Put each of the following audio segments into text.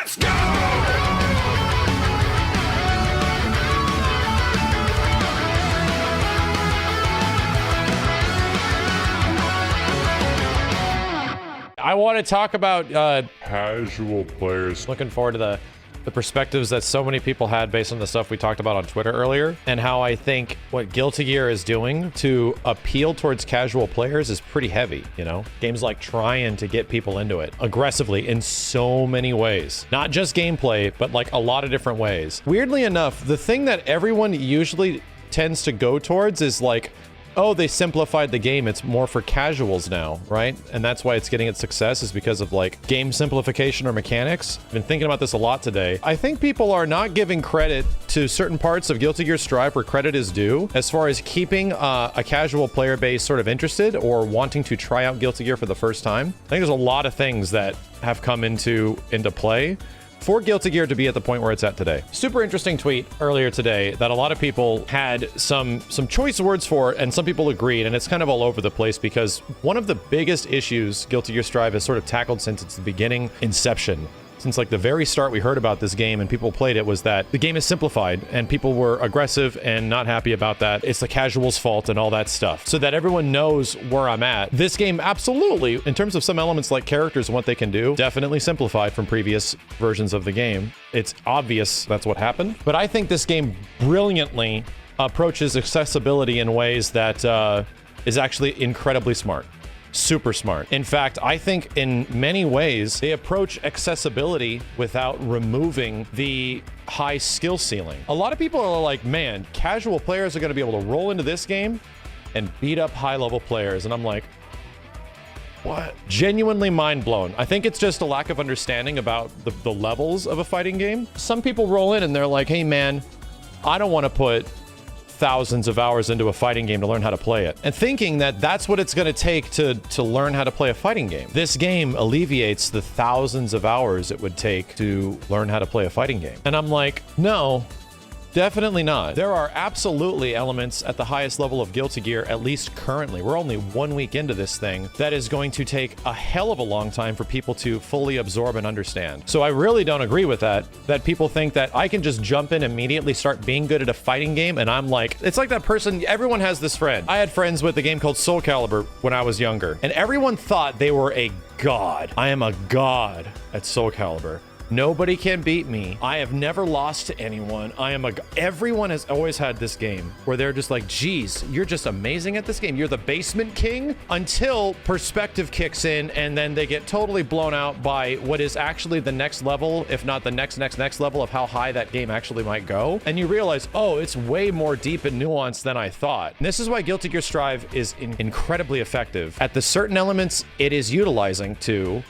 Let's go! I want to talk about casual players. looking forward to the perspectives that so many people had based on the stuff we talked about on Twitter earlier, and how I think what Guilty Gear is doing to appeal towards casual players is pretty heavy, you know? Games like trying to get people into it aggressively in so many ways. Not just gameplay, but like a lot of different ways. Weirdly enough, the thing that everyone usually tends to go towards is like, oh, they simplified the game. It's more for casuals now, right? And that's why it's getting its success, is because of like game simplification or mechanics. I've been thinking about this a lot today. I think people are not giving credit to certain parts of Guilty Gear Strive where credit is due, as far as keeping a casual player base sort of interested or wanting to try out Guilty Gear for the first time. I think there's a lot of things that have come into play for Guilty Gear to be at the point where it's at today. Super interesting tweet earlier today that a lot of people had some choice words for, and some people agreed, and it's kind of all over the place, because one of the biggest issues Guilty Gear Strive has sort of tackled since its beginning, inception, since like the very start we heard about this game and people played it, was that the game is simplified and people were aggressive and not happy about that. It's the casuals' fault and all that stuff. So that everyone knows where I'm at. This game absolutely, in terms of some elements like characters and what they can do, definitely simplified from previous versions of the game. It's obvious that's what happened. But I think this game brilliantly approaches accessibility in ways that is actually incredibly smart. Super smart. In fact, I think in many ways, they approach accessibility without removing the high skill ceiling. A lot of people are like, man, casual players are going to be able to roll into this game and beat up high-level players. And I'm like, what? Genuinely mind blown. I think it's just a lack of understanding about the levels of a fighting game. Some people roll in and they're like, hey, man, I don't want to put thousands of hours into a fighting game to learn how to play it, and thinking that that's what it's going to take to learn how to play a fighting game. This game alleviates the thousands of hours it would take to learn how to play a fighting game. And I'm like, no, definitely not. There are absolutely elements at the highest level of Guilty Gear, at least currently. We're only 1 week into this thing, that is going to take a hell of a long time for people to fully absorb and understand. So I really don't agree with that people think that I can just jump in immediately, start being good at a fighting game, and I'm like, it's like that person, everyone has this friend. I had friends with a game called Soul Calibur when I was younger, and everyone thought they were a god. I am a god at Soul Calibur. Nobody can beat me. I have never lost to anyone. Everyone has always had this game where they're just like, geez, you're just amazing at this game. You're the basement king, until perspective kicks in and then they get totally blown out by what is actually the next level, if not the next level of how high that game actually might go. And you realize, oh, it's way more deep and nuanced than I thought. And this is why Guilty Gear Strive is incredibly effective at the certain elements it is utilizing to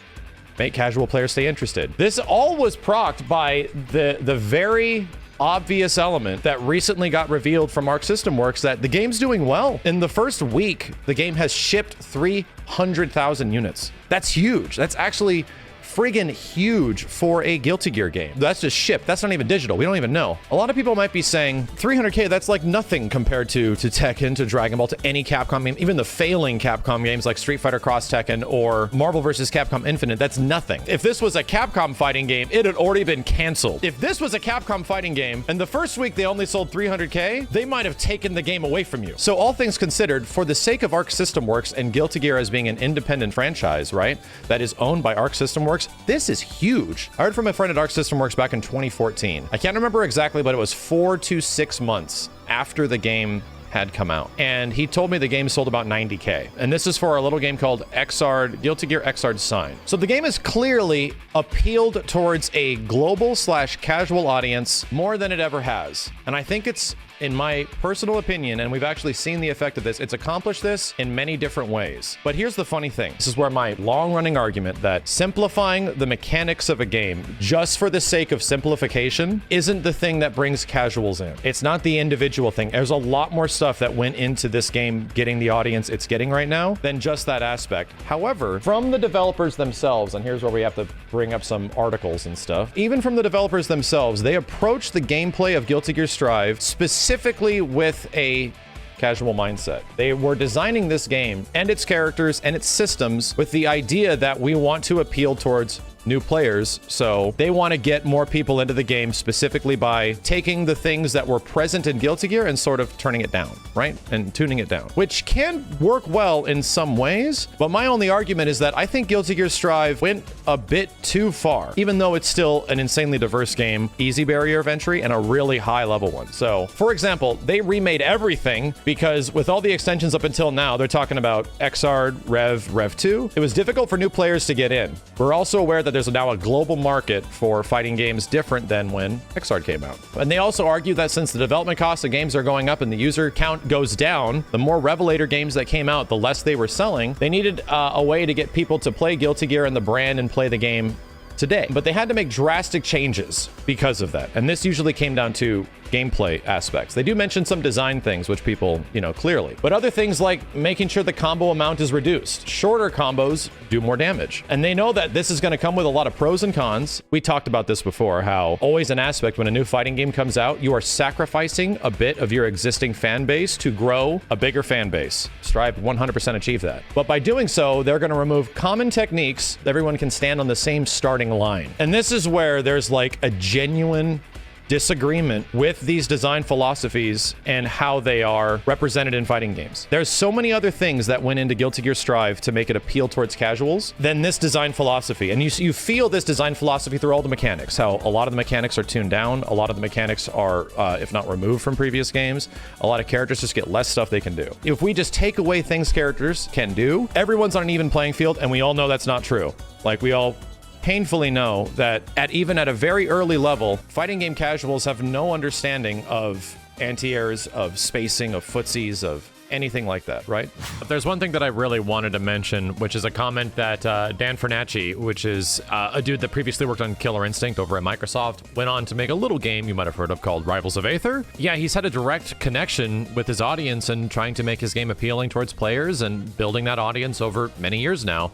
make casual players stay interested. This all was procced by the very obvious element that recently got revealed from Arc System Works, that the game's doing well. In the first week, the game has shipped 300,000 units. That's huge. That's actually friggin' huge for a Guilty Gear game. That's just shipped. That's not even digital. We don't even know. A lot of people might be saying 300K, that's like nothing compared to Tekken, to Dragon Ball, to any Capcom game, even the failing Capcom games like Street Fighter Cross Tekken or Marvel vs. Capcom Infinite. That's nothing. If this was a Capcom fighting game, it had already been canceled. If this was a Capcom fighting game and the first week they only sold 300K, they might have taken the game away from you. So all things considered, for the sake of Arc System Works and Guilty Gear as being an independent franchise, right, that is owned by Arc System Works, this is huge. I heard from a friend at Arc System Works back in 2014. I can't remember exactly, but it was 4 to 6 months after the game had come out. And he told me the game sold about 90K. And this is for a little game called Xrd, Guilty Gear Xrd Sign. So the game has clearly appealed towards a global/casual audience more than it ever has. And I think it's, in my personal opinion, and we've actually seen the effect of this, it's accomplished this in many different ways. But here's the funny thing. This is where my long-running argument that simplifying the mechanics of a game just for the sake of simplification isn't the thing that brings casuals in. It's not the individual thing. There's a lot more stuff that went into this game getting the audience it's getting right now than just that aspect. However, from the developers themselves, and here's where we have to bring up some articles and stuff, even from the developers themselves, they approach the gameplay of Guilty Gear Strive specifically with a casual mindset. They were designing this game and its characters and its systems with the idea that we want to appeal towards new players. So they want to get more people into the game specifically by taking the things that were present in Guilty Gear and sort of turning it down, right? And tuning it down, which can work well in some ways. But my only argument is that I think Guilty Gear Strive went a bit too far, even though it's still an insanely diverse game, easy barrier of entry, and a really high level one. So, for example, they remade everything because with all the extensions up until now, they're talking about Xrd, Rev 2. It was difficult for new players to get in. We're also aware that there's now a global market for fighting games different than when Xrd came out. And they also argue that since the development costs of games are going up and the user count goes down, the more Revelator games that came out, the less they were selling. They needed a way to get people to play Guilty Gear and the brand and play the game today. But they had to make drastic changes because of that. And this usually came down to gameplay aspects. They do mention some design things, which people, clearly. But other things like making sure the combo amount is reduced. Shorter combos do more damage. And they know that this is going to come with a lot of pros and cons. We talked about this before, how always an aspect when a new fighting game comes out, you are sacrificing a bit of your existing fan base to grow a bigger fan base. Strive 100% achieve that. But by doing so, they're going to remove common techniques. Everyone can stand on the same starting line. And this is where there's like a genuine disagreement with these design philosophies and how they are represented in fighting games. There's so many other things that went into Guilty Gear Strive to make it appeal towards casuals than this design philosophy. And you feel this design philosophy through all the mechanics, how a lot of the mechanics are tuned down, a lot of the mechanics are, if not removed from previous games, a lot of characters just get less stuff they can do. If we just take away things characters can do, everyone's on an even playing field, and we all know that's not true. Like, we all painfully know that even at a very early level, fighting game casuals have no understanding of anti-airs, of spacing, of footsies, of anything like that, right? But there's one thing that I really wanted to mention, which is a comment that Dan Fernacci, which is a dude that previously worked on Killer Instinct over at Microsoft, went on to make a little game you might have heard of called Rivals of Aether. Yeah, he's had a direct connection with his audience and trying to make his game appealing towards players and building that audience over many years now.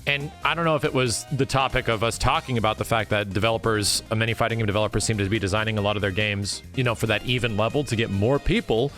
And I don't know if it was the topic of us talking about the fact that developers, many fighting game developers seem to be designing a lot of their games, for that even level to get more people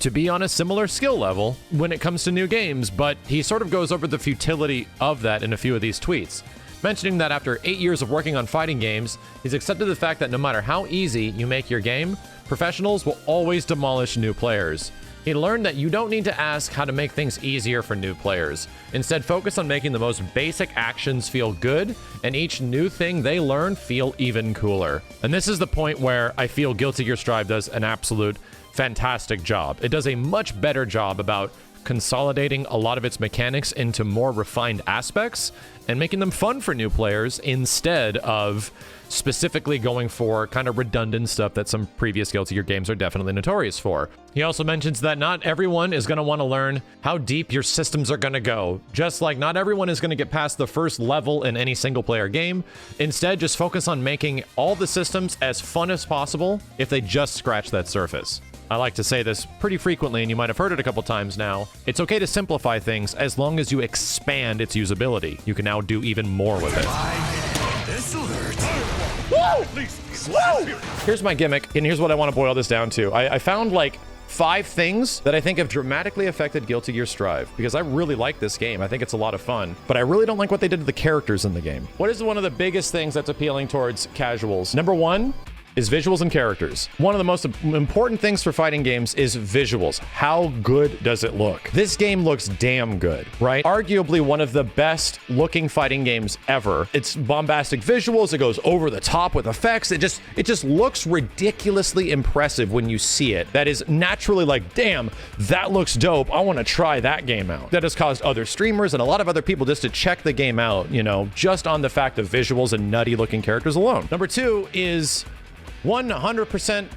to be on a similar skill level when it comes to new games. But he sort of goes over the futility of that in a few of these tweets, mentioning that after 8 years of working on fighting games, he's accepted the fact that no matter how easy you make your game, professionals will always demolish new players. He learned that you don't need to ask how to make things easier for new players. Instead, focus on making the most basic actions feel good, and each new thing they learn feel even cooler. And this is the point where I feel Guilty Gear Strive does an absolute fantastic job. It does a much better job about consolidating a lot of its mechanics into more refined aspects and making them fun for new players instead of specifically going for kind of redundant stuff that some previous Guilty Gear games are definitely notorious for. He also mentions that not everyone is going to want to learn how deep your systems are going to go, just like not everyone is going to get past the first level in any single player game. Instead, just focus on making all the systems as fun as possible if they just scratch that surface. I like to say this pretty frequently, and you might have heard it a couple times now. It's okay to simplify things as long as you expand its usability. You can now do even more with it. Woo! Here's my gimmick, and here's what I want to boil this down to. I found like 5 things that I think have dramatically affected Guilty Gear Strive, because I really like this game. I think it's a lot of fun, but I really don't like what they did to the characters in the game. What is one of the biggest things that's appealing towards casuals? Number 1 is visuals and characters. One of the most important things for fighting games is visuals. How good does it look? This game looks damn good, right? Arguably one of the best looking fighting games ever. It's bombastic visuals. It goes over the top with effects. It just looks ridiculously impressive when you see it. That is naturally like, damn, that looks dope. I want to try that game out. That has caused other streamers and a lot of other people just to check the game out, just on the fact of visuals and nutty looking characters alone. Number 2 is 100%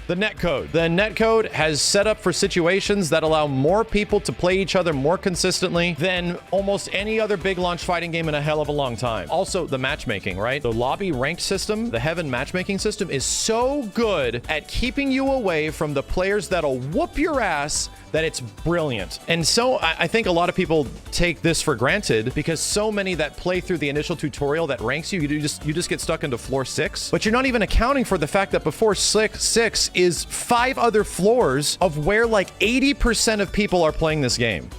the netcode. The netcode has set up for situations that allow more people to play each other more consistently than almost any other big launch fighting game in a hell of a long time. Also, the matchmaking, right? The lobby ranked system, the Heaven matchmaking system is so good at keeping you away from the players that'll whoop your ass that it's brilliant. And so I think a lot of people take this for granted because so many that play through the initial tutorial that ranks you, you just get stuck into floor 6. But you're not even accounting for the fact that before 6 is 5 other floors of where like 80% of people are playing this game.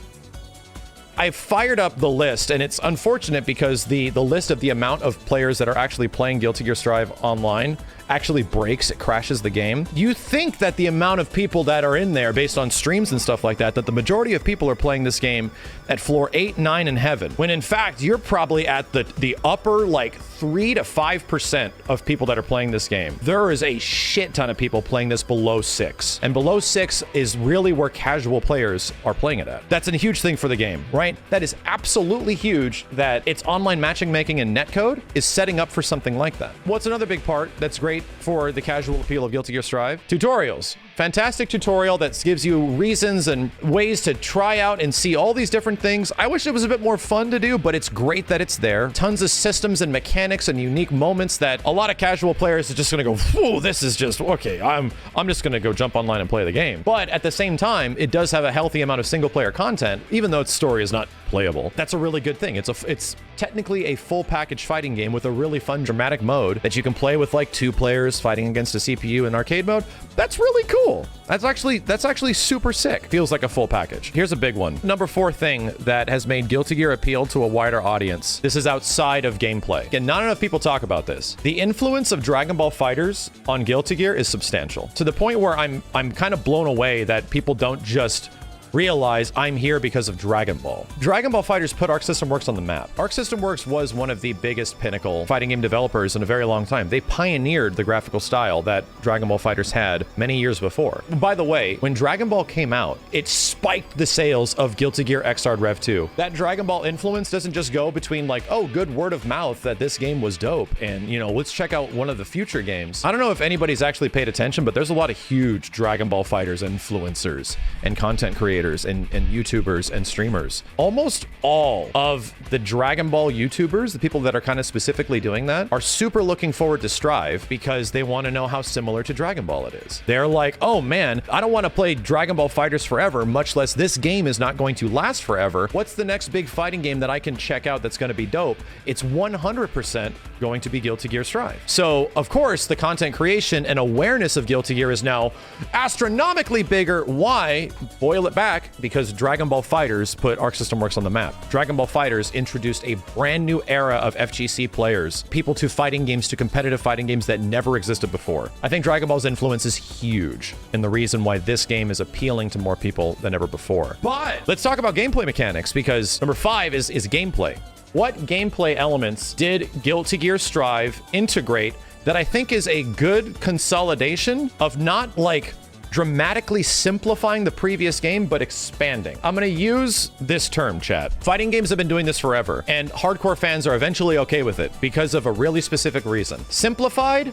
I fired up the list, and it's unfortunate because the list of the amount of players that are actually playing Guilty Gear Strive online actually breaks. It crashes the game. You think that the amount of people that are in there based on streams and stuff like that the majority of people are playing this game at floor 8, 9 in heaven, when in fact you're probably at the upper like 3 to 5% of people that are playing this game. There is a shit ton of people playing this below 6, and below 6 is really where casual players are playing it at. That's a huge thing for the game, right? That is absolutely huge that its online matchmaking and netcode is setting up for something like that. What's another big part that's great for the casual appeal of Guilty Gear Strive? Tutorials. Fantastic tutorial that gives you reasons and ways to try out and see all these different things. I wish it was a bit more fun to do, but it's great that it's there. Tons of systems and mechanics and unique moments that a lot of casual players are just gonna go, whoa, this is just, okay, I'm just gonna go jump online and play the game. But at the same time, it does have a healthy amount of single player content, even though its story is not playable. That's a really good thing. It's technically a full package fighting game with a really fun dramatic mode that you can play with like 2 players fighting against a CPU in arcade mode. That's really cool. That's actually super sick. Feels like a full package. Here's a big one. Number 4 thing that has made Guilty Gear appeal to a wider audience. This is outside of gameplay. Again, not enough people talk about this. The influence of Dragon Ball FighterZ on Guilty Gear is substantial, to the point where I'm kind of blown away that people don't just realize I'm here because of Dragon Ball. Dragon Ball FighterZ put Arc System Works on the map. Arc System Works was one of the biggest pinnacle fighting game developers in a very long time. They pioneered the graphical style that Dragon Ball FighterZ had many years before. By the way, when Dragon Ball came out, it spiked the sales of Guilty Gear Xrd Rev 2. That Dragon Ball influence doesn't just go between like, oh, good word of mouth that this game was dope, and you know, let's check out one of the future games. I don't know if anybody's actually paid attention, but there's a lot of huge Dragon Ball FighterZ influencers and content creators and YouTubers and streamers. Almost all of the Dragon Ball YouTubers, the people that are kind of specifically doing that, are super looking forward to Strive because they want to know how similar to Dragon Ball it is. They're like, oh man, I don't want to play Dragon Ball FighterZ forever, much less this game is not going to last forever. What's the next big fighting game that I can check out that's going to be dope? It's 100% going to be Guilty Gear Strive. So, of course, the content creation and awareness of Guilty Gear is now astronomically bigger. Why? Boil it back. Because Dragon Ball FighterZ put Arc System Works on the map. Dragon Ball FighterZ introduced a brand new era of FGC players, people to fighting games, to competitive fighting games that never existed before. I think Dragon Ball's influence is huge, and the reason why this game is appealing to more people than ever before. But let's talk about gameplay mechanics, because number 5 is gameplay. What gameplay elements did Guilty Gear Strive integrate that I think is a good consolidation of not like dramatically simplifying the previous game, but expanding? I'm going to use this term, chat. Fighting games have been doing this forever, and hardcore fans are eventually okay with it because of a really specific reason. Simplified,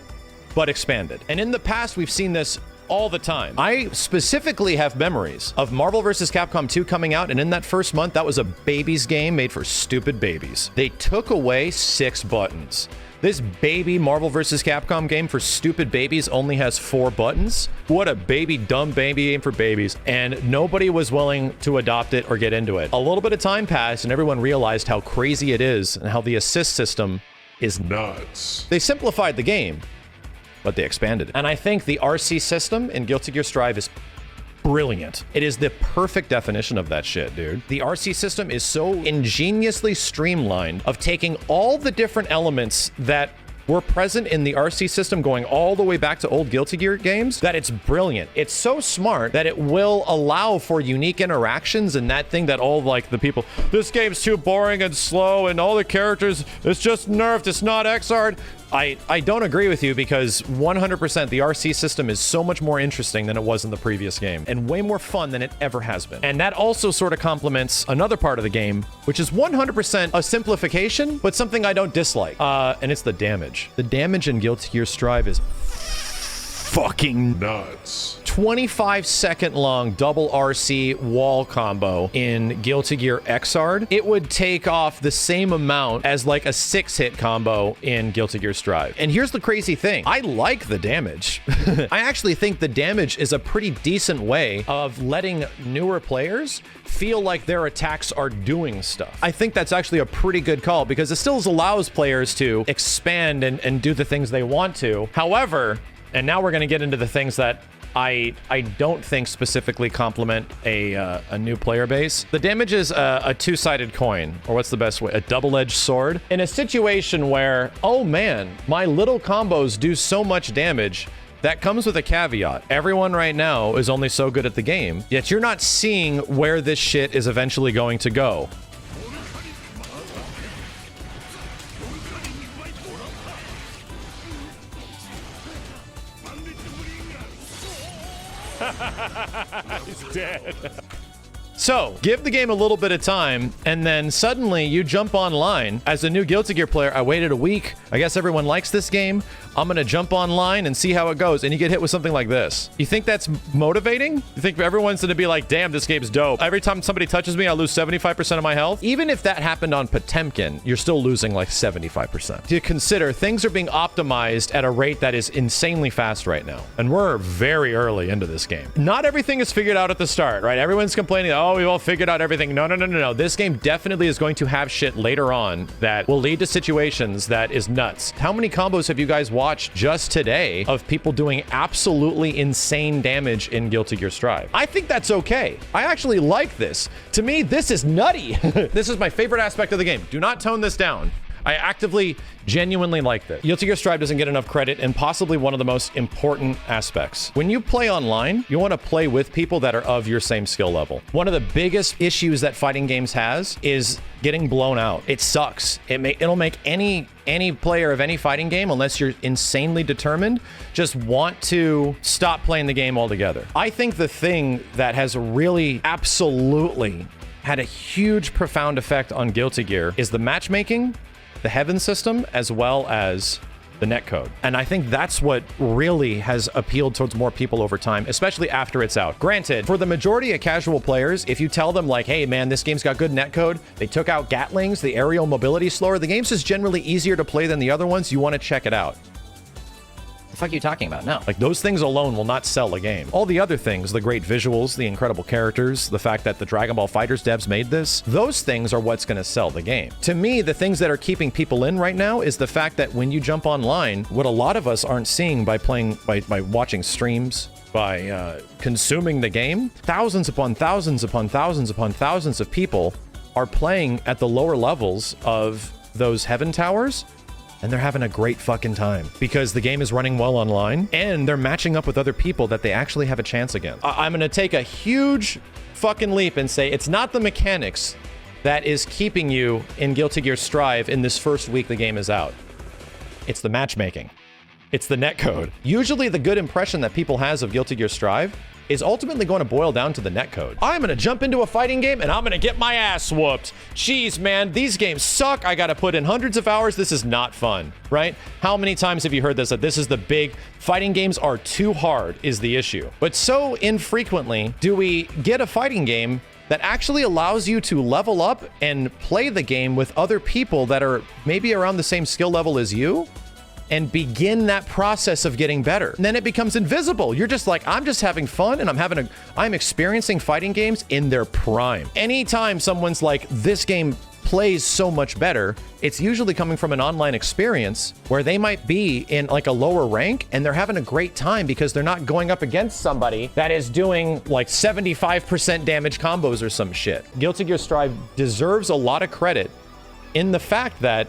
but expanded. And in the past, we've seen this all the time. I specifically have memories of Marvel vs. Capcom 2 coming out, and in that first month, that was a babies game made for stupid babies. They took away 6 buttons. This baby Marvel vs. Capcom game for stupid babies only has 4 buttons. What a dumb baby game for babies. And nobody was willing to adopt it or get into it. A little bit of time passed and everyone realized how crazy it is and how the assist system is nuts. They simplified the game, but they expanded it. And I think the RC system in Guilty Gear Strive is brilliant. It is the perfect definition of that shit, dude. The RC system is so ingeniously streamlined of taking all the different elements that were present in the RC system going all the way back to old Guilty Gear games that it's brilliant. It's so smart that it will allow for unique interactions, and that thing that all like the people, this game's too boring and slow and all the characters, it's just nerfed, it's not Xrd. I don't agree with you, because 100% the RC system is so much more interesting than it was in the previous game and way more fun than it ever has been. And that also sort of complements another part of the game, which is 100% a simplification, but something I don't dislike. And it's the damage. The damage in Guilty Gear Strive is fucking nuts. 25-second long double RC wall combo in Guilty Gear Xrd, it would take off the same amount as like a 6-hit combo in Guilty Gear Strive. And here's the crazy thing. I like the damage. I actually think the damage is a pretty decent way of letting newer players feel like their attacks are doing stuff. I think that's actually a pretty good call, because it still allows players to expand and do the things they want to. However, and now we're going to get into the things that I don't think specifically complement a new player base. The damage is a two-sided coin, or what's the best way? A double-edged sword. In a situation where, oh man, my little combos do so much damage, that comes with a caveat. Everyone right now is only so good at the game, yet you're not seeing where this shit is eventually going to go. He's dead. So, give the game a little bit of time, and then suddenly you jump online. As a new Guilty Gear player, I waited a week. I guess everyone likes this game. I'm gonna jump online and see how it goes, and you get hit with something like this. You think that's motivating? You think everyone's gonna be like, damn, this game's dope. Every time somebody touches me, I lose 75% of my health? Even if that happened on Potemkin, you're still losing like 75%. To consider, things are being optimized at a rate that is insanely fast right now, and we're very early into this game. Not everything is figured out at the start, right? Everyone's complaining, oh, we've all figured out everything. No. This game definitely is going to have shit later on that will lead to situations that is nuts. How many combos have you guys watched just today of people doing absolutely insane damage in Guilty Gear Strive? I think that's okay. I actually like this. To me, this is nutty. This is my favorite aspect of the game. Do not tone this down. I actively, genuinely like this. Guilty Gear Strive doesn't get enough credit, and possibly one of the most important aspects. When you play online, you want to play with people that are of your same skill level. One of the biggest issues that fighting games has is getting blown out. It sucks. It'll make any player of any fighting game, unless you're insanely determined, just want to stop playing the game altogether. I think the thing that has really absolutely had a huge, profound effect on Guilty Gear is the matchmaking, the heaven system, as well as the netcode. And I think that's what really has appealed towards more people over time, especially after it's out. Granted, for the majority of casual players, if you tell them like, hey man, this game's got good netcode, they took out Gatlings, the aerial mobility slower, the game's just generally easier to play than the other ones, you want to check it out. The fuck are you talking about? No. Like, those things alone will not sell a game. All the other things, the great visuals, the incredible characters, the fact that the Dragon Ball FighterZ devs made this, those things are what's going to sell the game. To me, the things that are keeping people in right now is the fact that when you jump online, what a lot of us aren't seeing by playing, by watching streams, by consuming the game, thousands upon thousands upon thousands upon thousands of people are playing at the lower levels of those heaven towers, and they're having a great fucking time because the game is running well online and they're matching up with other people that they actually have a chance against. I'm gonna take a huge fucking leap and say it's not the mechanics that is keeping you in Guilty Gear Strive in this first week the game is out. It's the matchmaking. It's the netcode. Usually the good impression that people has of Guilty Gear Strive is ultimately going to boil down to the netcode. I'm going to jump into a fighting game and I'm going to get my ass whooped. Jeez, man, these games suck. I got to put in hundreds of hours. This is not fun, right? How many times have you heard this? That this is the big fighting games are too hard is the issue. But so infrequently do we get a fighting game that actually allows you to level up and play the game with other people that are maybe around the same skill level as you, and begin that process of getting better. And then it becomes invisible. You're just like, I'm just having fun and I'm experiencing fighting games in their prime. Anytime someone's like, this game plays so much better, it's usually coming from an online experience where they might be in like a lower rank and they're having a great time because they're not going up against somebody that is doing like 75% damage combos or some shit. Guilty Gear Strive deserves a lot of credit in the fact that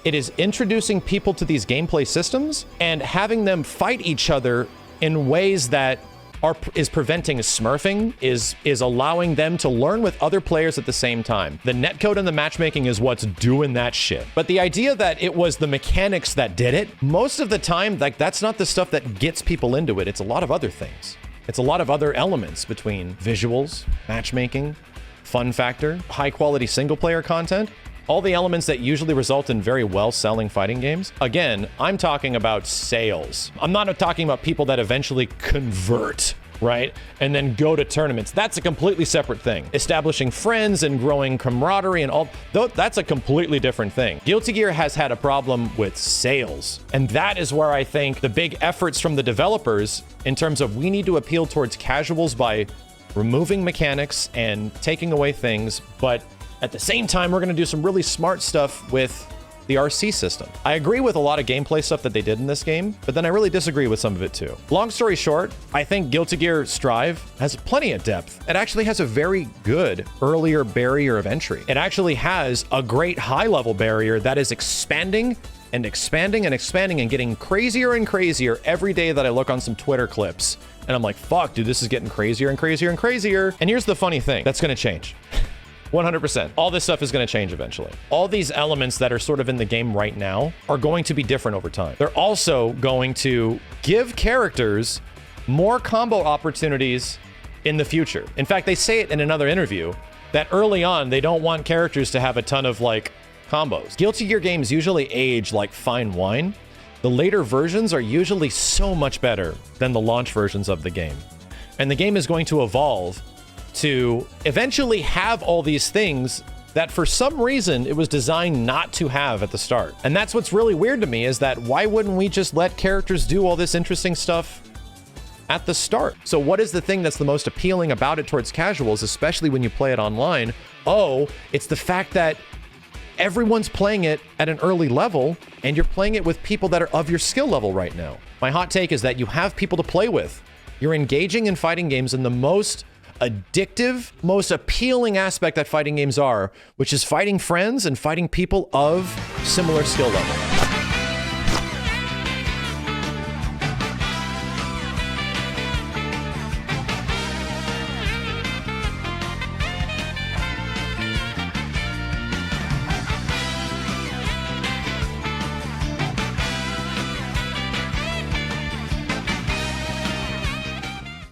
it is introducing people to these gameplay systems and having them fight each other in ways that is preventing smurfing, is allowing them to learn with other players at the same time. The netcode and the matchmaking is what's doing that shit. But the idea that it was the mechanics that did it, most of the time, like, that's not the stuff that gets people into it. It's a lot of other things. It's a lot of other elements between visuals, matchmaking, fun factor, high quality single player content. All the elements that usually result in very well-selling fighting games. Again, I'm talking about sales. I'm not talking about people that eventually convert, right? And then go to tournaments. That's a completely separate thing. Establishing friends and growing camaraderie and all, that's a completely different thing. Guilty Gear has had a problem with sales. And that is where I think the big efforts from the developers in terms of we need to appeal towards casuals by removing mechanics and taking away things, but at the same time, we're going to do some really smart stuff with the RC system. I agree with a lot of gameplay stuff that they did in this game, but then I really disagree with some of it too. Long story short, I think Guilty Gear Strive has plenty of depth. It actually has a very good earlier barrier of entry. It actually has a great high-level barrier that is expanding and expanding and expanding and getting crazier and crazier every day that I look on some Twitter clips. And I'm like, fuck, dude, this is getting crazier and crazier and crazier. And here's the funny thing, that's gonna change. 100%. All this stuff is going to change eventually. All these elements that are sort of in the game right now are going to be different over time. They're also going to give characters more combo opportunities in the future. In fact, they say it in another interview that early on, they don't want characters to have a ton of like combos. Guilty Gear games usually age like fine wine. The later versions are usually so much better than the launch versions of the game. And the game is going to evolve to eventually have all these things that for some reason it was designed not to have at the start. And that's what's really weird to me, is that why wouldn't we just let characters do all this interesting stuff at the start? So what is the thing that's the most appealing about it towards casuals, especially when you play it online? Oh, it's the fact that everyone's playing it at an early level and you're playing it with people that are of your skill level right now. My hot take is that you have people to play with. You're engaging in fighting games in the most addictive, most appealing aspect that fighting games are, which is fighting friends and fighting people of similar skill level.